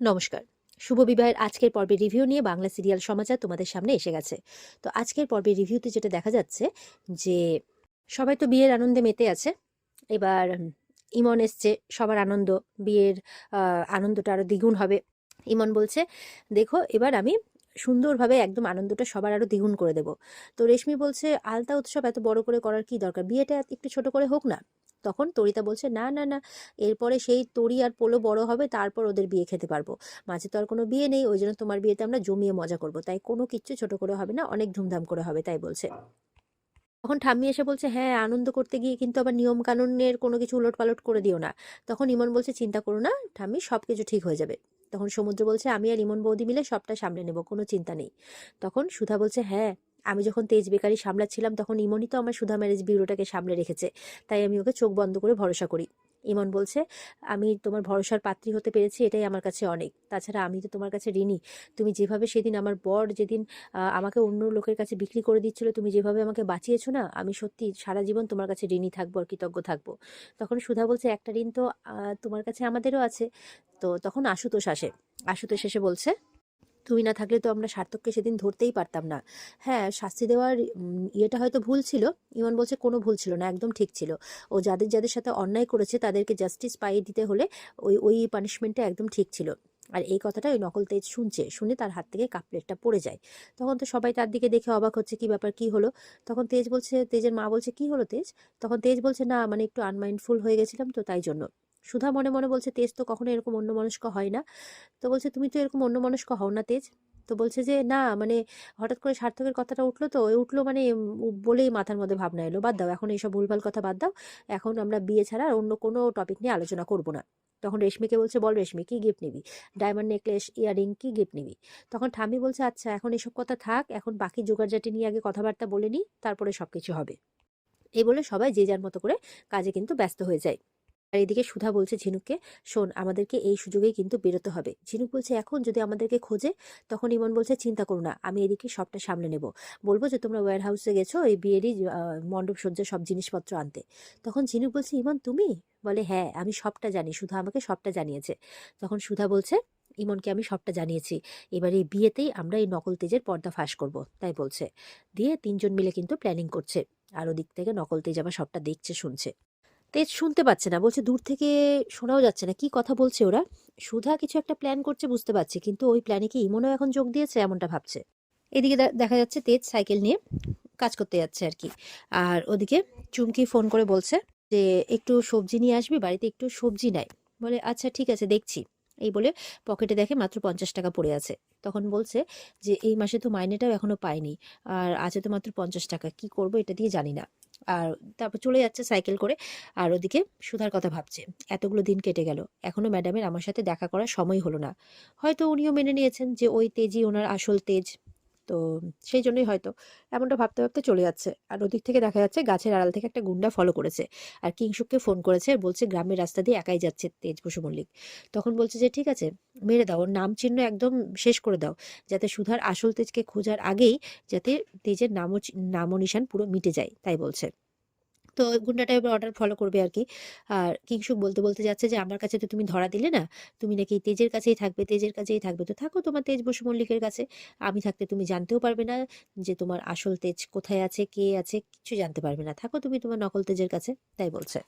নমস্কার। শুভ বিবাহের আজকের পর্বের রিভিউ নিয়ে বাংলা সিরিয়াল সমাচার তোমাদের সামনে এসে গেছে। তো আজকের পর্বের রিভিউতে যেটা দেখা যাচ্ছে যে সবাই তো বিয়ের আনন্দে মেতে আছে। এবার ইমন এসছে, সবার আনন্দ, বিয়ের আনন্দটা আরো দ্বিগুণ হবে। ইমন বলছে, দেখো এবার আমি সুন্দরভাবে একদম আনন্দটা সবার আরো দ্বিগুণ করে দেব। তো রেশমি বলছে, আলতা উৎসব এত বড় করে করার কি দরকার, বিয়েটা একটু ছোট করে হোক না। তখন তরিতা বলছে, না না না, এরপরে সেই তরি আর পোলো বড় হবে, তারপর ওদের বিয়ে খেতে পারবো। মাঝে তো আর কোনো বিয়ে নেই, ওই জন্য তোমার বিয়েতে আমরা জমিয়ে মজা করব, তাই কোনো কিচ্ছু ছোট করে হবে না, অনেক ধুমধাম করে হবে, তাই বলছে। তখন ঠাম্মি এসে বলছে, হ্যাঁ আনন্দ করতে গিয়ে কিন্তু আবার নিয়ম কানুনের কোনো কিছু উলটপালট করে দিও না। তখন ইমন বলছে, চিন্তা করো না ঠাম্মি, সব কিছু ঠিক হয়ে যাবে। তখন সমুদ্র বলছে, আমি আর ইমন বৌদি মিলে সবটা সামলে নেব, কোনো চিন্তা নেই। তখন সুধা বলছে, হ্যাঁ আমি যখন তেজ বেকারি সামলাচ্ছিলাম তখন ইমনই তো আমার সুধা ম্যারেজ ব্যুরোটাকে সামলে রেখেছে, তাই আমি ওকে চোখ বন্ধ করে ভরসা করি। ইমন বলছে, আমি তোমার ভরসার পাত্রী হতে পেরেছি, এটাই আমার কাছে অনেক। তাছাড়া আমি তো তোমার কাছে ঋণী। তুমি যেভাবে সেদিন আমার বর যেদিন আমাকে অন্য লোকের কাছে বিক্রি করে দিচ্ছিল, তুমি যেভাবে আমাকে বাঁচিয়েছো না, আমি সত্যি সারা জীবন তোমার কাছে ঋণী থাকবো আর কৃতজ্ঞ থাকবো। তখন সুধা বলছে, একটা ঋণ তো তোমার কাছে আমাদেরও আছে। তো তখন আশুতোষ আসে। আশুতোষ এসে বলছে, তুমি না থাকলে তো আমরা সার্থককে সেদিন ধরতেই পারতাম না। হ্যাঁ, শাস্তি দেওয়ার ইয়েটা হয়তো ভুল ছিল। ইমন বলছে, কোনো ভুল ছিল না, একদম ঠিক ছিল। ও যাদের যাদের সাথে অন্যায় করেছে তাদেরকে জাস্টিস পাইয়ে দিতে হলে ওই ওই পানিশমেন্টটা একদম ঠিক ছিল। আর এই কথাটা ওই নকল তেজ শুনছে, শুনে তার হাত থেকে কাপ প্লেটটা পড়ে যায়। তখন তো সবাই তার দিকে দেখে অবাক হচ্ছে, কি ব্যাপার, কি হলো। তখন তেজ বলছে, তেজের মা বলছে, কি হলো তেজ। তখন তেজ বলছে, না মানে একটু আনমাইন্ডফুল হয়ে গেছিলাম তো, তাই জন্য। সুধা মনে মনে বলছে, তেজ তো কখনো এরকম অন্যমনস্ক হয় না। তো বলছে, তুমি তো এরকম অন্যমনস্ক হও না তেজ। তো বলছে যে, না মানে হঠাৎ করে সার্থকের কথাটা উঠলো, তো ওই উঠলো মানে বলেই মাথার মধ্যে ভাবনা এলো, বাদ দাও এখন এইসব ভুলভাল কথা বাদ দাও। এখন আমরা বিয়ে ছাড়া আর অন্য কোনো টপিক নিয়ে আলোচনা করব না। তখন রেশমিকে বলছে, বল রেশমি, কি গিফট নিবি, ডায়মন্ড নেকলেস, ইয়ারিং, কি গিফট নিবি। তখন ঠাম্মি বলছে, আচ্ছা এখন এসব কথা থাক, এখন বাকি জোগাড়জাটি নিয়ে আগে কথাবার্তা বলে নিই, তারপরে সবকিছু হবে। এই বলে সবাই যে যার মতো করে কাজে কিন্তু ব্যস্ত হয়ে যায়। আর এদিকে সুধা বলছে ঝিনুককে, শোন আমাদেরকে এই সুযোগেই কিন্তু বেরোতে হবে। ঝিনুক বলছে, এখন যদি আমাদেরকে খোঁজে। তখন ইমন বলছে, চিন্তা করো না, আমি এদিকে সবটা সামলে নেব। বলবো যে তোমরা ওয়্যার হাউসে গেছো এই বিয়েরই মণ্ডপ সজ্জা সব জিনিসপত্র আনতে। তখন ঝিনুক বলছে, ইমন তুমি। বলে, হ্যাঁ আমি সবটা জানি, সুধা আমাকে সবটা জানিয়েছে। তখন সুধা বলছে, ইমনকে আমি সবটা জানিয়েছি, এবার এই বিয়েতেই আমরা এই নকল তেজের পর্দা ফাঁস করব, তাই বলছে। দিয়ে তিনজন মিলে কিন্তু প্ল্যানিং করছে। আর ওদিক থেকে নকল তেজ আবার সবটা দেখছে, শুনছে। তেজ শুনতে পাচ্ছে না, বলছে দূর থেকে শোনাও যাচ্ছে না কি কথা বলছে ওরা। সুধা কিছু একটা প্ল্যান করছে বুঝতে পারছে, কিন্তু ওই প্ল্যানে কি ইমনও এখন যোগ দিয়েছে এমনটা ভাবছে। এদিকে দেখা যাচ্ছে তেজ সাইকেল নিয়ে কাজ করতে যাচ্ছে আর কি। আর ওদিকে চুমকি ফোন করে বলছে যে, একটু সবজি নিয়ে আসবি, বাড়িতে একটু সবজি নাই। বলে, আচ্ছা ঠিক আছে দেখছি। এই বলে পকেটে দেখে মাত্র 50 টাকা পড়ে আছে। তখন বলছে যে, এই মাসে তো মাইনেটাও এখনো পাইনি, আর আছে তো মাত্র 50 টাকা, কি করব এটা দিয়ে জানি না। আর তারপর চলে যাচ্ছে সাইকেল করে। আর ওদিকে সুধার কথা ভাবছে, এতগুলো দিন কেটে গেল, এখনো ম্যাডামের আমার সাথে দেখা করার সময় হলো না। হয়তো উনিও মেনে নিয়েছেন যে ওই তেজই ওনার আসল তেজ। তো সেই জন্যই হয়তো এমনটা ভাবতে ভাবতে চলে যাচ্ছে। আর ওদিক থেকে দেখা যাচ্ছে গাছের আড়াল থেকে একটা গুন্ডা ফলো করেছে, আর কিংশুককে ফোন করেছে, আর বলছে গ্রামের রাস্তা দিয়ে একাই যাচ্ছে তেজ বসু মল্লিক। তখন বলছে যে, ঠিক আছে মেরে দাও, ওর নাম চিহ্ন একদম শেষ করে দাও, যাতে সুধার আসল তেজকে খোঁজার আগেই যাতে তেজের নামও নিশান পুরো মিটে যায়, তাই বলছে। তো গুন্ডাটা এবার অর্ডার ফলো করবে আর কি। আর কিংশুক বলতে বলতে যাচ্ছে যে, আমার কাছে তো তুমি ধরা দিলে না, তুমি নাকি তেজের কাছেই থাকবে, তেজের কাছেই থাকবে, তো থাকো তোমার তেজ বসু মল্লিকের কাছে। আমি থাকতে তুমি জানতেও পারবে না যে তোমার আসল তেজ কোথায় আছে, কে আছে, কিছু জানতে পারবে না, থাকো তুমি তোমার নকল তেজের কাছে, তাই বলছে।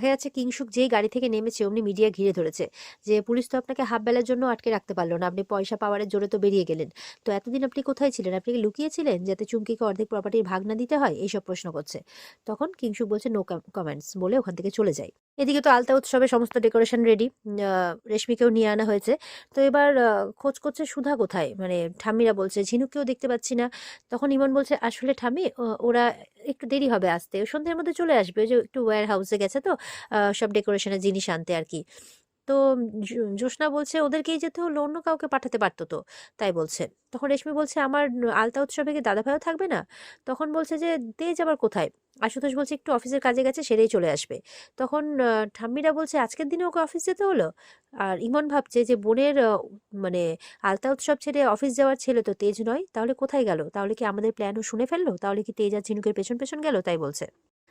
দেখা যাচ্ছে কিংশুক যেই গাড়ি থেকে নেমেছে অমনি মিডিয়া ঘিরে ধরেছে, যে পুলিশ তো আপনাকে হাফ বেলার জন্য আটকে রাখতে পারলো না, আপনি পয়সা পাওয়ারের জোরে তো বেরিয়ে গেলেন, তো এতদিন আপনি কোথায় ছিলেন, আপনি কি লুকিয়েছিলেন যাতে চুমকিকে অর্ধেক প্রপার্টির ভাগ না দিতে হয়, এইসব প্রশ্ন করছে। তখন কিংশুক বলছে, নো কমেন্টস বলে ওখান থেকে চলে যায়। এদিকে তো আলতা উৎসবে সমস্ত ডেকোরেশন রেডি, রেশমিকেও নিয়ে আনা হয়েছে। তো এবার খোঁজ করছে সুধা কোথায়, মানে ঠাম্মিরা বলছে ঝিনুককেও দেখতে পাচ্ছি না। তখন ইমন বলছে, আসলে ঠাম্মি ওরা একটু দেরি হবে আসতে, সন্ধ্যের মধ্যে চলে আসবে, ওই যে একটু ওয়্যার হাউসে গেছে তো সব ডেকোরেশনের জিনিস আনতে আর কি। তো জ্যোৎস্না বলছে, ওদেরকেই যেতে হলো, অন্য কাউকে পাঠাতে পারতো তো, তাই বলছে। তখন রেশমি বলছে, আমার আলতা উৎসবে কি দাদাভাইও থাকবে না। তখন বলছে যে, তেজ আবার কোথায়। আশুতোষ বলছে, একটু অফিসের কাজে গেছে, সেরেই চলে আসবে। তখন ঠাম্মিরা বলছে, আজকের দিনে ওকে অফিস যেতে হলো। আর ইমন ভাবছে যে, বোনের মানে আলতা উৎসব ছেড়ে অফিস যাওয়ার ছেলে তো তেজ নয়, তাহলে কোথায় গেল, তাহলে কি আমাদের প্ল্যানও শুনে ফেললো, তাহলে কি তেজ আর ঝিনুকের পেছন পেছন গেল, তাই বলছে।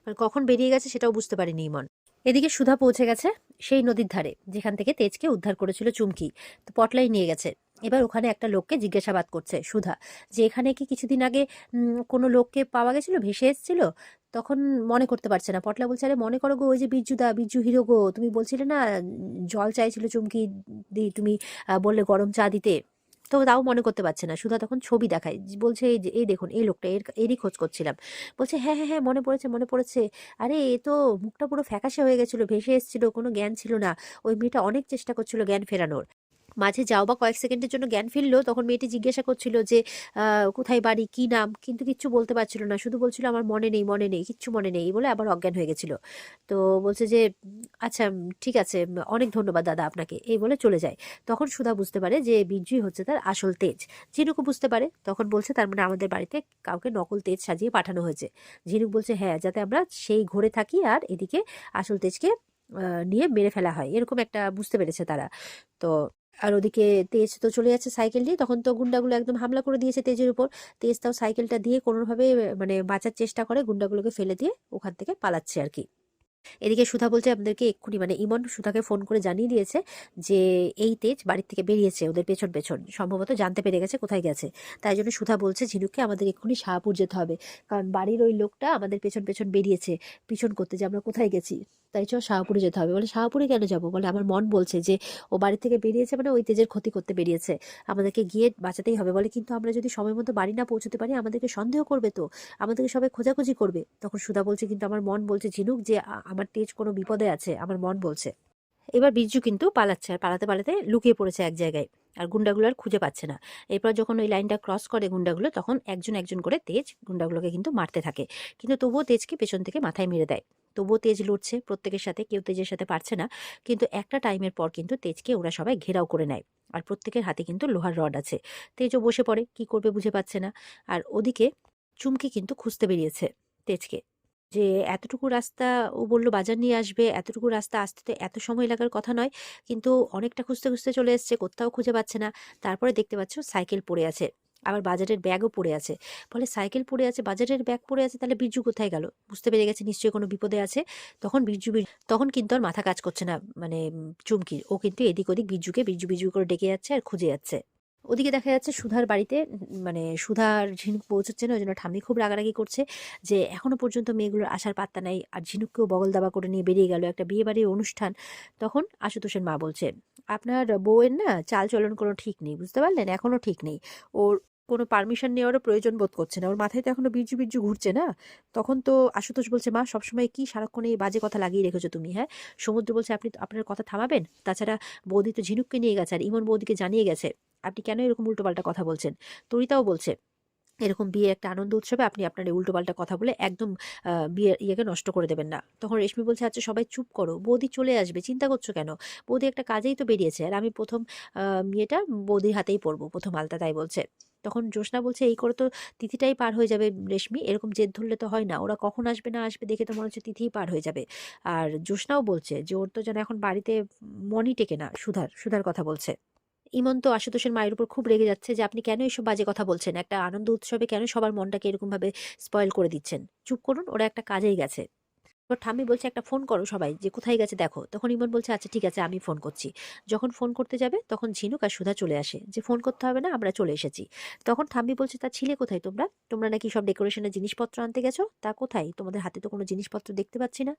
আর কখন বেরিয়ে গেছে সেটাও বুঝতে পারেনি ইমন। এদিকে সুধা পৌঁছে গেছে। সেই নদীর ধারে যেখান থেকে তেজকে উদ্ধার করেছিল চুমকি। তো পটলাই নিয়ে গেছে। এবার ওখানে একটা লোককে জিজ্ঞাসাবাদ করছে সুধা, যে এখানে কি কিছুদিন আগে কোনো লোককে পাওয়া গেছিল, ভেসে এসেছিল? তখন মনে করতে পারছে না। পটলা বলছে, আরে মনে করো গো, ওই যে বিজ্জুদা, বিজ্জু হিরো গো, তুমি বলছিলে না জল চাইছিল চুমকি দি, তুমি বললে গরম চা দিতে। তো তাও মনে করতে পারছে না। সুধা তখন ছবি দেখায়, বলছে এই যে এই দেখুন এই লোকটা, এরই খোঁজ করছিলাম। বলছে হ্যাঁ হ্যাঁ হ্যাঁ, মনে পড়েছে মনে পড়েছে। আরে এ তো মুখটা পুরো ফ্যাকাশে হয়ে গেছিল, ভেসে এসেছিল, কোনো জ্ঞান ছিল না। ওই মেয়েটা অনেক চেষ্টা করছিল জ্ঞান ফেরানোর। মাঝে যাও বা কয়েক সেকেন্ডের জন্য জ্ঞান ফিরলো, তখন মেয়েটি জিজ্ঞাসা করছিল যে কোথায় বাড়ি, কি নাম, কিন্তু কিচ্ছু বলতে পারছিল না। শুধু বলছিল আমার মনে নেই মনে নেই, কিচ্ছু মনে নেই, এই বলে আবার অজ্ঞান হয়ে গেছিল। তো বলছে যে আচ্ছা ঠিক আছে, অনেক ধন্যবাদ দাদা আপনাকে, এই বলে চলে যায়। তখন সুধা বুঝতে পারে যে বিজয়ী হচ্ছে তার আসল তেজ। ঝিনুকও বুঝতে পারে। তখন বলছে তার মানে আমাদের বাড়িতে কাউকে নকল তেজ সাজিয়ে পাঠানো হয়েছে। ঝিনুক বলছে হ্যাঁ, যাতে আমরা সেই ঘরে থাকি আর এদিকে আসল তেজকে নিয়ে মেরে ফেলা হয়, এরকম একটা বুঝতে পেরেছে তারা। তো আর ওদিকে তেজ তো চলে যাচ্ছে সাইকেল নিয়ে। তখন তো গুন্ডাগুলো একদম হামলা করে দিয়েছে তেজের উপর। তেজ তাও সাইকেলটা দিয়ে কোনোভাবে মানে বাঁচার চেষ্টা করে, গুন্ডাগুলোকে ফেলে দিয়ে ওখান থেকে পালাচ্ছে আর কি। এদিকে সুধা বলছে আমাদেরকে এক্ষুনি, মানে ইমন সুধাকে ফোন করে জানিয়ে দিয়েছে যে এই তেজ বাড়ির থেকে বেরিয়েছে ওদের পেছন পেছন, সম্ভবত জানতে পেরে গেছে কোথায় গেছে। তাই জন্য সুধা বলছে ঝিনুককে আমাদের এক্ষুনি শাহপুর যেতে হবে, কারণ বাড়ির ওই লোকটা আমাদের পেছন পেছন বেরিয়েছে পিছন করতে, যে আমরা কোথায় গেছি। তাই চল শাহপুরে যেতে হবে। বলে শাহপুরে কেন যাবো? বলে আমার মন বলছে যে ও বাড়ি থেকে বেরিয়েছে মানে ওই তেজের ক্ষতি করতে বেরিয়েছে, আমাদেরকে গিয়ে বাঁচাতেই হবে। বলে কিন্তু আমরা যদি সময় মতো বাড়ি না পৌঁছতে পারি আমাদেরকে সন্দেহ করবে তো, আমাদেরকে সবাই খোঁজাখুঁজি করবে। তখন সুধা বলছে কিন্তু আমার মন বলছে ঝিনুক যে আমার তেজ কোনো বিপদে আছে, আমার মন বলছে। এবার বিরজু কিন্তু পালাচ্ছে, আর পালাতে পালাতে লুকিয়ে পড়েছে এক জায়গায়। আর গুন্ডাগুলো আর খুঁজে পাচ্ছে না। এরপর যখন ওই লাইনটা ক্রস করে গুন্ডাগুলো, তখন একজন একজন করে তেজ গুন্ডাগুলোকে কিন্তু মারতে থাকে। কিন্তু তবুও তেজকে পেছন থেকে মাথায় মেরে দেয়। তবুও তেজ লড়ছে প্রত্যেকের সাথে, কেউ তেজের সাথে পারছে না। কিন্তু একটা টাইমের পর কিন্তু তেজকে ওরা সবাই ঘেরাও করে নেয়। আর প্রত্যেকের হাতে কিন্তু লোহার রড আছে। তেজও বসে পড়ে, কি করবে বুঝে পাচ্ছে না। আর ওদিকে চুমকি কিন্তু খুঁজতে বেরিয়েছে তেজকে, যে এতটুকু রাস্তা, ও বলল বাজার নিয়ে আসবে, এতটুকু রাস্তা আসতে তো এত সময় লাগার কথা নয়। কিন্তু অনেকটা খুঁজতে খুঁজতে চলে এসেছে, কোথাও খুঁজে পাচ্ছে না। তারপরে দেখতে পাচ্ছ সাইকেল পড়ে আছে, আবার বাজারের ব্যাগও পড়ে আছে। ফলে সাইকেল পড়ে আছে, বাজারের ব্যাগ পড়ে আছে, তাহলে বিরজু কোথায় গেল? বুঝতে পেরে গেছে নিশ্চয়ই কোনো বিপদে আছে। তখন তখন কিন্তু আর মাথা কাজ করছে না, মানে চুমকির। ও কিন্তু এদিক ওদিক বিরজুকে বিরজু বিরজু করে ডেকে যাচ্ছে আর খুঁজে যাচ্ছে। ওদিকে দেখা যাচ্ছে সুধার বাড়িতে মানে সুধার ঝিনুক পৌঁছচ্ছে না, ওই জন্য ঠাম্মি খুব রাগারাগি করছে যে এখনো পর্যন্ত মেয়েগুলোর আসার পাত্তা নাই, আর ঝিনুককেও বগল দাবা করে নিয়ে বেরিয়ে গেল, একটা বিয়ে বাড়ির অনুষ্ঠান। তখন আশুতোষের মা বলছে আপনার বউয়ের না চাল চলন কোনো ঠিক নেই, বুঝতে পারলেন, এখনো ঠিক নেই। ওর কোনো পারমিশন নেওয়ারও প্রয়োজন বোধ করছে না, ওর মাথায় তো এখনো বিরজু বিরজু ঘুরছে না। তখন তো আশুতোষ বলছে মা সবসময় কি সারাক্ষণ এই বাজে কথা লাগিয়ে রেখেছো তুমি, হ্যাঁ? সমুদ্র বলছে আপনি আপনার কথা থামাবেন? তাছাড়া বৌদি তো ঝিনুককে নিয়ে গেছে আর ইমন বৌদিকে জানিয়ে গেছে, আপনি কেন এরকম উল্টোপাল্টা কথা বলছেন? তরিতাও বলছে এরকম বিয়ে একটা আনন্দ উৎসবে আপনি আপনার এই উল্টোপাল্টা কথা বলে একদম বিয়ের ইয়েকে নষ্ট করে দেবেন না। তখন রেশমি বলছে আচ্ছা সবাই চুপ করো, বৌদি চলে আসবে, চিন্তা করছো কেন? বৌদি একটা কাজেই তো বেরিয়েছে, আর আমি প্রথম বিয়েটা বৌদির হাতেই পরবো, প্রথম আলতা, তাই বলছে। তখন জ্যোৎস্না বলছে এই করে তো তিথিটাই পার হয়ে যাবে রেশমি, এরকম জেদ ধরলে তো হয় না, ওরা কখন আসবে না আসবে দেখে তো মনে হচ্ছে তিথিই পার হয়ে যাবে। আর জ্যোৎস্নাও বলছে যে ওর তো যেন এখন বাড়িতে মনই টেকে না, সুধার সুধার কথা বলছে। ইমন তো আশুতোষের মায়ের উপর খুব রেগে যাচ্ছে যে আপনি কেন এসব বাজে কথা বলছেন, একটা আনন্দ উৎসবে কেন সবার মনটাকে এরকম ভাবে স্পয়েল করে দিচ্ছেন, চুপ করুন, ওরা একটা কাজেই গেছে। ওর ঠাম্মি বলছে একটা ফোন করো সবাই, যে কোথায় গেছে দেখো। তখন ইমন বলছে আচ্ছা ঠিক আছে আমি ফোন করছি। যখন ফোন করতে যাবে তখন ঝিনুক আর সুধা চলে আসে, যে ফোন করতে হবে না, আমরা চলে এসেছি। তখন ঠাম্মি বলছে তা ছিলে কোথায় তোমরা? তোমরা নাকি সব ডেকোরেশনের জিনিসপত্র আনতে গেছো, তা কোথায়? তোমাদের হাতে তো কোনো জিনিসপত্র দেখতে পাচ্ছি না।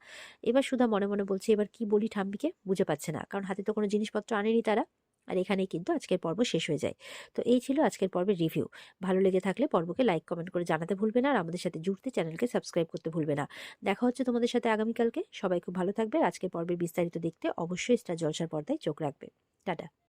এবার সুধা মনে মনে বলছে এবার কি বলি ঠাম্মিকে, বুঝে পাচ্ছে না, কারণ হাতে তো কোনো জিনিসপত্র আনেনি তারা। আর এখানেই কিন্তু আজকের পর্ব শেষ হয়ে যায়। তো এই ছিল আজকের পর্বের রিভিউ। ভালো লেগে থাকলে পর্বকে লাইক কমেন্ট করে জানাতে ভুলবে না, আর আমাদের সাথে জুড়তে চ্যানেলকে সাবস্ক্রাইব করতে ভুলবে না। দেখা হচ্ছে তোমাদের সাথে আগামীকালকে। সবাই খুব ভালো থাকবে। আজকের পর্বের বিস্তারিত দেখতে অবশ্যই স্টার জলসার পর্দায় চোখ রাখবে। টাটা।